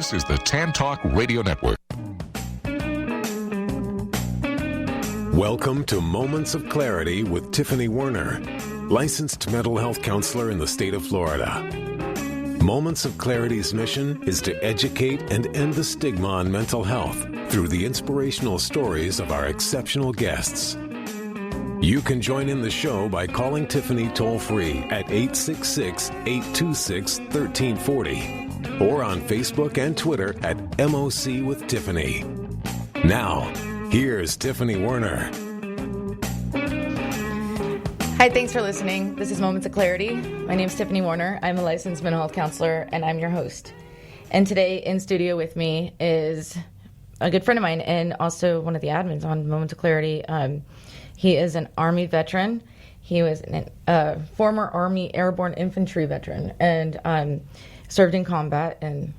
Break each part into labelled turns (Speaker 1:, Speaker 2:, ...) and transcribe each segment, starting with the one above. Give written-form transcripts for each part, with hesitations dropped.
Speaker 1: This is the Tan Talk Radio Network.
Speaker 2: Welcome to Moments of Clarity with Tiffany Werner, licensed mental health counselor in the state of Florida. Moments of Clarity's mission is to educate and end the stigma on mental health through the inspirational stories of our exceptional guests. You can join in the show by calling Tiffany toll-free at 866-826-1340 or on Facebook and Twitter at MOC with Tiffany. Now, here's Tiffany Werner.
Speaker 3: Hi, thanks for listening. This is Moments of Clarity. My name is Tiffany Werner. I'm a licensed mental health counselor, and I'm your host. And today in studio with me is a good friend of mine and also one of the admins on Moments of Clarity. He is an Army veteran. He was a former Army Airborne Infantry veteran and served in combat. And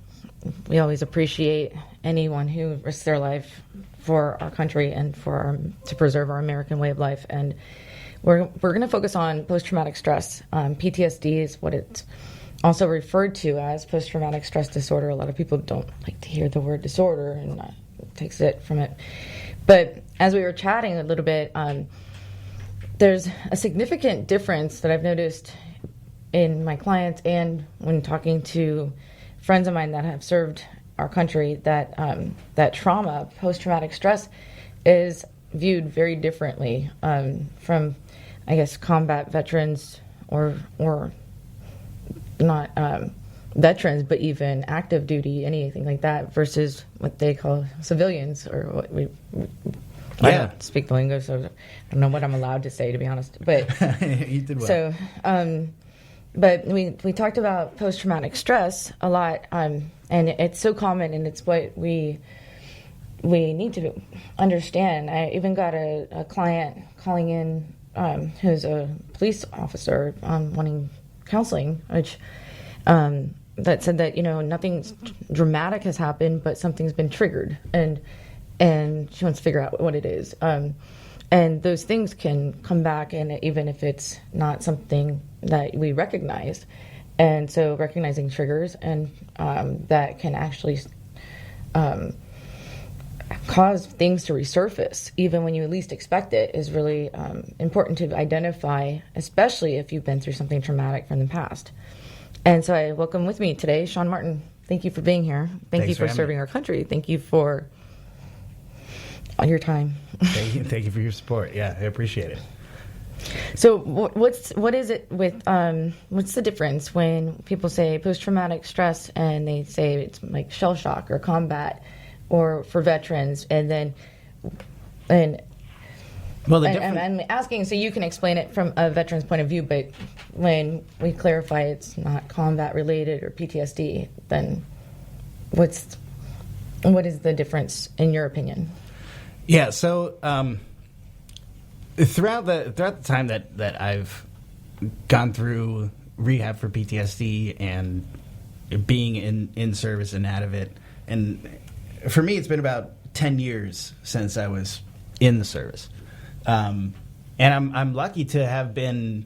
Speaker 3: we always appreciate anyone who risks their life for our country and to preserve our American way of life. And we're going to focus on post-traumatic stress. PTSD is what it's also referred to as, post-traumatic stress disorder. A lot of people don't like to hear the word disorder and takes it from it. But as we were chatting a little bit, there's a significant difference that I've noticed in my clients and when talking to friends of mine that have served our country, that that trauma, post-traumatic stress, is viewed very differently from, I guess, combat veterans or not veterans, but even active duty, anything like that, versus what they call civilians, or what we I don't speak the lingo, so I don't know what I'm allowed to say, to be honest. But
Speaker 4: you did well.
Speaker 3: So, but we talked about post-traumatic stress a lot, and it's so common, and it's what we need to understand. I even got a client calling in who's a police officer wanting counseling, which that said that, nothing dramatic has happened, but something's been triggered, and she wants to figure out what it is. And those things can come back, and even if it's not something that we recognize. And so recognizing triggers and that can actually cause things to resurface, even when you least expect it, is really important to identify, especially if you've been through something traumatic from the past. And so I welcome with me today Sean Martin. Thank you for being here. Thank you for serving our country. Thank you for all your time.
Speaker 4: Thank you for your support. Yeah, I appreciate it.
Speaker 3: So what is it with what's the difference when people say post-traumatic stress and they say it's like shell shock or combat or for veterans, I'm asking so you can explain it from a veteran's point of view, but when we clarify it's not combat related or PTSD, then what is the difference in your opinion?
Speaker 4: Yeah, so throughout the time that I've gone through rehab for PTSD and being in service and out of it, and for me it's been about 10 years since I was in the service, and I'm lucky to have been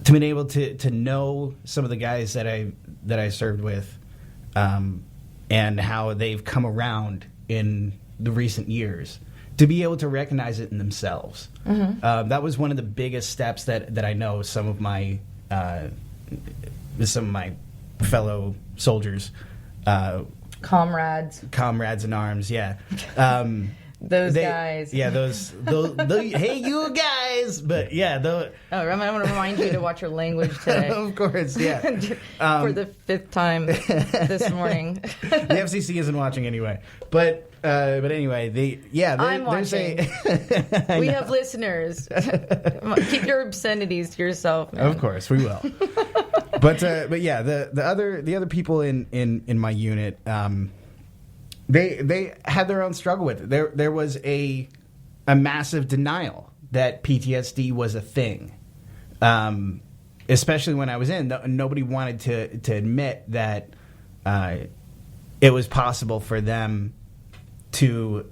Speaker 4: able to know some of the guys that I served with, and how they've come around in the recent years, to be able to recognize it in themselves. Mm-hmm. That was one of the biggest steps that I know some of my fellow soldiers,
Speaker 3: comrades
Speaker 4: in arms, yeah.
Speaker 3: Those guys.
Speaker 4: Yeah, those hey, you guys. But yeah,
Speaker 3: I'm going to remind you to watch your language today.
Speaker 4: Of course, yeah.
Speaker 3: For the fifth time this morning.
Speaker 4: The FCC isn't watching anyway. But anyway,
Speaker 3: I'm watching. We have listeners. Keep your obscenities to yourself, man.
Speaker 4: Of course, we will. But yeah, the other people in my unit, They had their own struggle with it. There was a massive denial that PTSD was a thing, especially when I was in. Nobody wanted to admit that it was possible for them to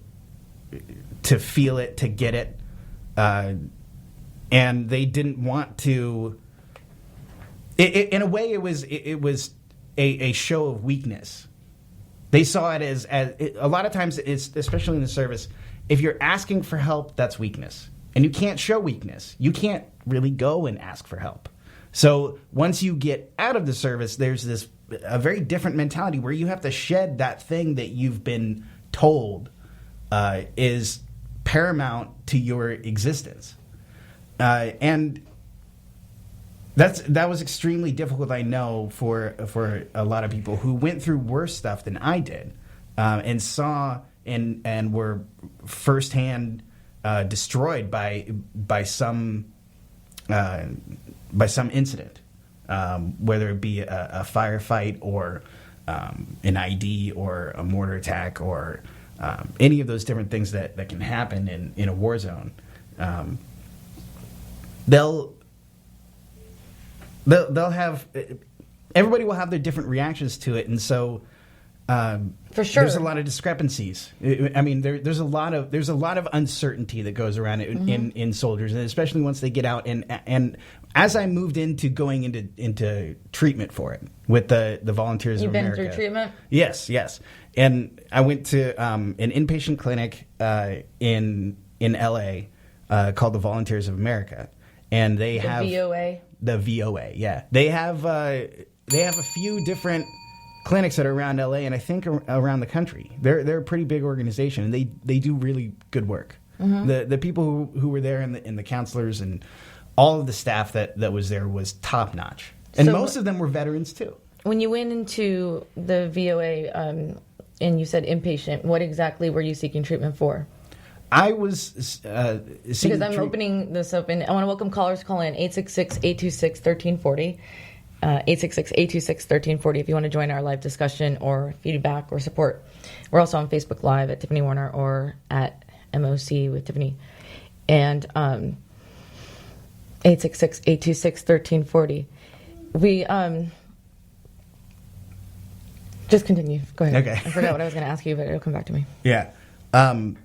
Speaker 4: feel it, to get it, and they didn't want to. In a way, it was a show of weakness. They saw it as a lot of times, it's especially in the service, if you're asking for help, that's weakness. And you can't show weakness. You can't really go and ask for help. So once you get out of the service, there's a very different mentality where you have to shed that thing that you've been told is paramount to your existence. And that was extremely difficult, I know, for a lot of people who went through worse stuff than I did, and saw and were firsthand destroyed by some incident, whether it be a firefight or an ID or a mortar attack or any of those different things that can happen in a war zone. They'll have, everybody will have their different reactions to it, and so
Speaker 3: for sure,
Speaker 4: there's a lot of discrepancies. I mean, there's a lot of uncertainty that goes around it in soldiers, and especially once they get out. And as I moved into going into treatment for it with the Volunteers of America,
Speaker 3: you've been through treatment.
Speaker 4: Yes, and I went to an inpatient clinic in LA called the Volunteers of America, and they have
Speaker 3: VOA.
Speaker 4: The VOA, yeah. They have a few different clinics that are around LA, and I think around the country. They're a pretty big organization, and they do really good work. The people who were there and the counselors and all of the staff that was there was top notch, and
Speaker 3: So
Speaker 4: most of them were veterans too. When
Speaker 3: you went into the VOA and you said inpatient, what exactly were you seeking treatment for?
Speaker 4: I was
Speaker 3: because I'm opening this up, and I want to welcome callers. Call in 866-826-1340. 866-826-1340 if you want to join our live discussion or feedback or support. We're also on Facebook Live at Tiffany Warner or at MOC with Tiffany. And 866-826-1340. We just continue. Go ahead.
Speaker 4: Okay.
Speaker 3: I forgot what I was going to ask you, but it'll come back to me.
Speaker 4: Yeah. So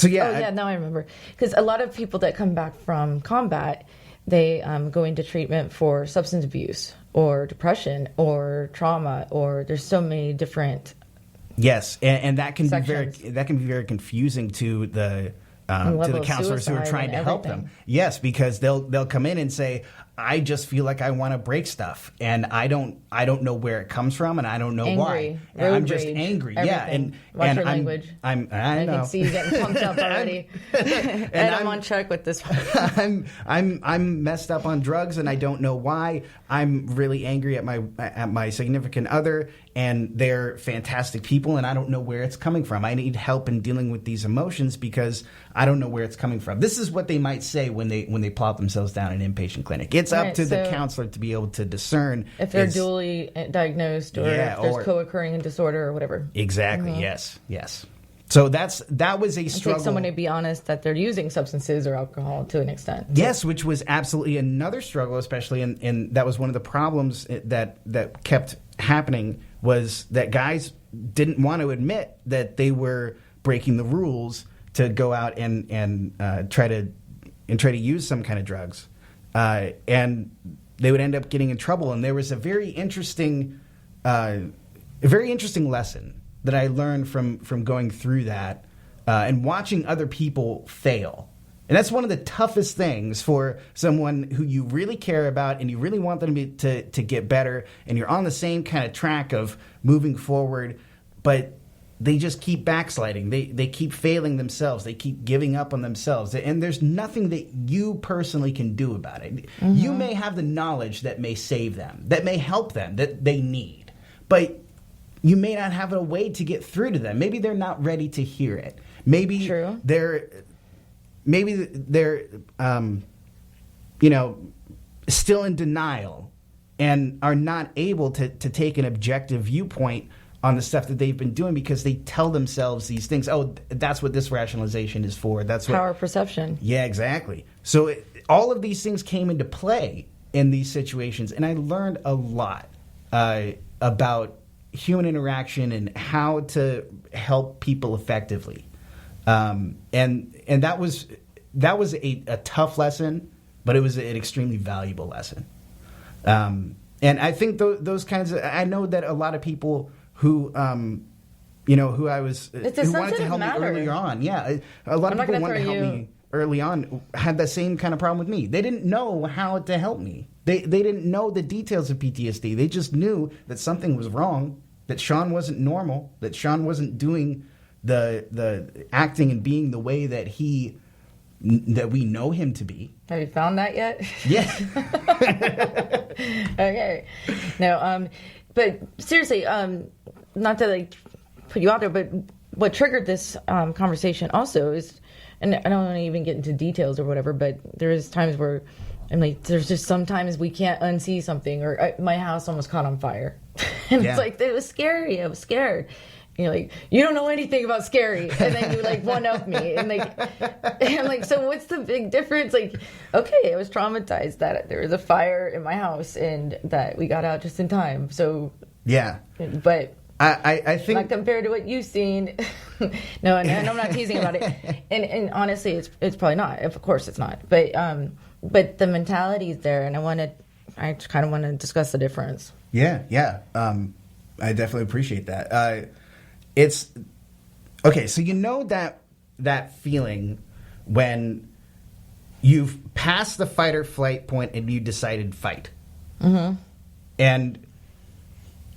Speaker 4: yeah.
Speaker 3: Oh yeah, now I remember. Because a lot of people that come back from combat, they go into treatment for substance abuse or depression or trauma, or there's so many different.
Speaker 4: Yes, and that can
Speaker 3: sections.
Speaker 4: be very confusing to the counselors who are trying to help them. Yes, because they'll come in and say, I just feel like I want to break stuff, and I don't know where it comes from, and I don't know why. I'm just angry.
Speaker 3: Everything.
Speaker 4: Yeah, and
Speaker 3: watch
Speaker 4: and
Speaker 3: your language.
Speaker 4: I know.
Speaker 3: I can see you getting pumped up already. and I'm on track with this one.
Speaker 4: I'm messed up on drugs, and I don't know why. I'm really angry at my significant other, and they're fantastic people, and I don't know where it's coming from. I need help in dealing with these emotions because I don't know where it's coming from. This is what they might say when they plop themselves down in an inpatient clinic. It's up to the counselor to be able to discern
Speaker 3: if they're dually diagnosed or if there's co-occurring disorder or whatever.
Speaker 4: Exactly. Yes. So that was a struggle.
Speaker 3: It takes someone to be honest that they're using substances or alcohol to an extent.
Speaker 4: Yes, which was absolutely another struggle, especially, and that was one of the problems that kept happening, was that guys didn't want to admit that they were breaking the rules to go out and try to use some kind of drugs, and they would end up getting in trouble. And there was a very interesting lesson that I learned from going through that and watching other people fail. And that's one of the toughest things for someone who you really care about and you really want them to get better, and you're on the same kind of track of moving forward, but they just keep backsliding. They keep failing themselves. They keep giving up on themselves. And there's nothing that you personally can do about it. Mm-hmm. You may have the knowledge that may save them, that may help them, that they need, but you may not have a way to get through to them. Maybe they're not ready to hear it. Maybe they're still in denial and are not able to take an objective viewpoint on the stuff that they've been doing because they tell themselves these things. Oh, that's what this rationalization is for. That's
Speaker 3: power perception.
Speaker 4: Yeah, exactly. So all of these things came into play in these situations, and I learned a lot about human interaction and how to help people effectively. And that was a tough lesson, but it was an extremely valuable lesson. And I think those kinds of, I know that a lot of people who, who I was, who wanted to help me earlier on. Yeah. A lot of people wanted to help me early on had the same kind of problem with me. They didn't know how to help me. They didn't know the details of PTSD. They just knew that something was wrong, that Sean wasn't normal, that Sean wasn't doing the acting and being the way that that we know him to be.
Speaker 3: Have you found that yet?
Speaker 4: Yeah.
Speaker 3: Okay. No, but seriously, not to like put you out there, but what triggered this conversation also is, and I don't want to even get into details or whatever, but there is times where I'm like, there's just sometimes we can't unsee something, or my house almost caught on fire. And it's like, it was scary. I was scared. And you're like, you don't know anything about scary. And then you like one up me. And I'm like, so what's the big difference? Like, okay, I was traumatized that there was a fire in my house and that we got out just in time. So,
Speaker 4: yeah.
Speaker 3: But
Speaker 4: I think,
Speaker 3: not compared to what you've seen. No, and I'm not teasing about it. And honestly, it's probably not. Of course it's not. But the mentality is there, and I kind of want to discuss the difference.
Speaker 4: Yeah. I definitely appreciate that. It's okay. So that feeling when you've passed the fight or flight point and you decided fight, or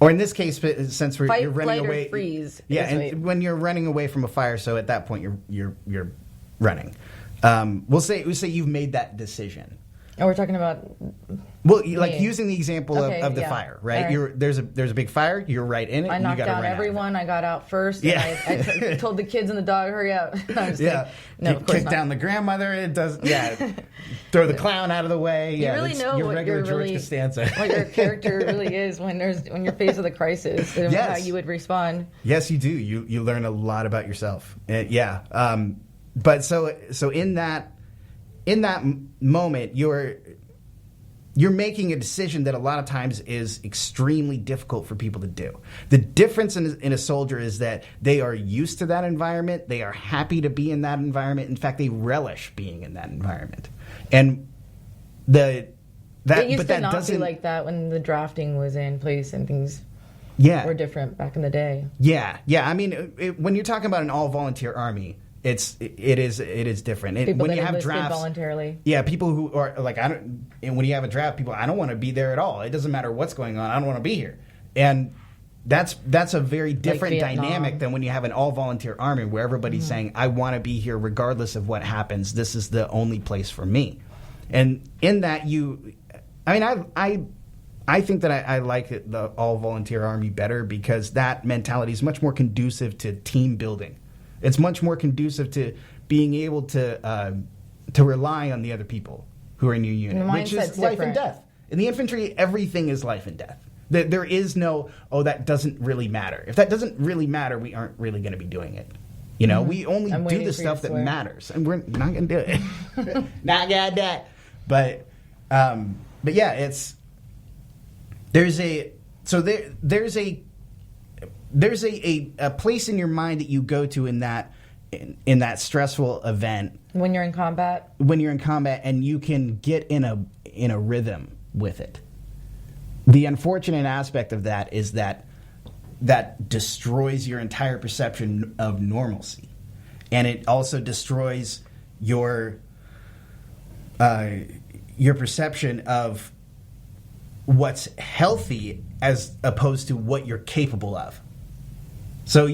Speaker 4: in this case, since you're running
Speaker 3: flight,
Speaker 4: away,
Speaker 3: or freeze.
Speaker 4: Yeah, and when you're running away from a fire, so at that point you're running. We'll say you've made that decision.
Speaker 3: And we're talking about,
Speaker 4: well, like using the example of the
Speaker 3: yeah.
Speaker 4: fire, right?
Speaker 3: Right.
Speaker 4: There's a big fire. You're right in it.
Speaker 3: I
Speaker 4: and
Speaker 3: knocked
Speaker 4: you gotta
Speaker 3: down
Speaker 4: run
Speaker 3: everyone. I got out first.
Speaker 4: Yeah.
Speaker 3: And I told the kids and the dog, hurry up.
Speaker 4: Yeah.
Speaker 3: No, of course
Speaker 4: kick
Speaker 3: not.
Speaker 4: down the grandmother. It does. Yeah. Throw the clown out of the way.
Speaker 3: You
Speaker 4: Yeah.
Speaker 3: really know
Speaker 4: your
Speaker 3: what
Speaker 4: regular
Speaker 3: you're
Speaker 4: George
Speaker 3: really,
Speaker 4: Costanza.
Speaker 3: what your character really is when you're faced with a crisis and
Speaker 4: Yes.
Speaker 3: how you would respond.
Speaker 4: Yes, you do. You learn a lot about yourself. Yeah. But so in that moment, you're making a decision that a lot of times is extremely difficult for people to do. The difference in a soldier is that they are used to that environment. They are happy to be in that environment. In fact, they relish being in that environment. And
Speaker 3: It used to not be like that when the drafting was in place and things were different back in the day.
Speaker 4: Yeah. I mean, when you're talking about an all-volunteer army, it is different.
Speaker 3: People
Speaker 4: when
Speaker 3: that
Speaker 4: you have
Speaker 3: enlisted
Speaker 4: drafts
Speaker 3: voluntarily.
Speaker 4: Yeah, people who are like, and when you have a draft, people, I don't want to be there at all. It doesn't matter what's going on. I don't want to be here. And that's a very different dynamic than when you have an all volunteer army where everybody's saying, I want to be here regardless of what happens. This is the only place for me. And in that I think that I like the all volunteer army better because that mentality is much more conducive to team building. It's much more conducive to being able to rely on the other people who are in your unit, which is life and death. In the infantry, everything is life and death. There is no, that doesn't really matter. If that doesn't really matter, we aren't really going to be doing it. You know, we only do the stuff that matters, and we're not going to do it. Not going to do it. But yeah, there's a place in your mind that you go to in that stressful event
Speaker 3: When you're in combat,
Speaker 4: and you can get in a rhythm with it. The unfortunate aspect of that is that destroys your entire perception of normalcy, and it also destroys your perception of what's healthy as opposed to what you're capable of. So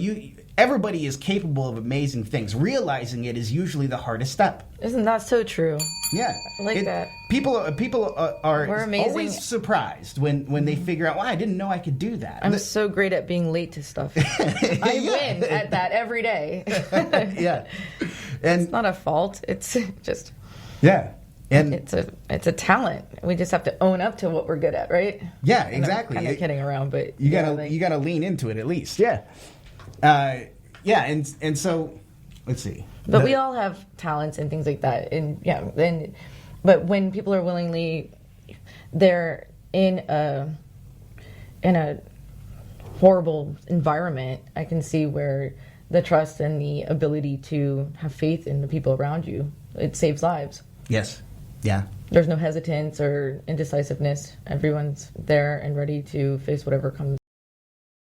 Speaker 4: everybody is capable of amazing things. Realizing it is usually the hardest step.
Speaker 3: Isn't that so true?
Speaker 4: Yeah,
Speaker 3: I like that.
Speaker 4: People are
Speaker 3: We're amazing.
Speaker 4: always surprised when they figure out, I didn't know I could do that.
Speaker 3: I'm so great at being late to stuff. I win at that every day.
Speaker 4: Yeah, and
Speaker 3: it's not a fault. It's just
Speaker 4: and
Speaker 3: it's a talent. We just have to own up to what we're good at, right?
Speaker 4: Yeah, exactly.
Speaker 3: I'm kind of kidding around, but
Speaker 4: you gotta lean into it at least. Yeah, and so let's see.
Speaker 3: But we all have talents and things like that, but when people are they're in a horrible environment, I can see where the trust and the ability to have faith in the people around you, it saves lives.
Speaker 4: Yes. Yeah.
Speaker 3: there's no hesitance or indecisiveness. Everyone's there and ready to face whatever comes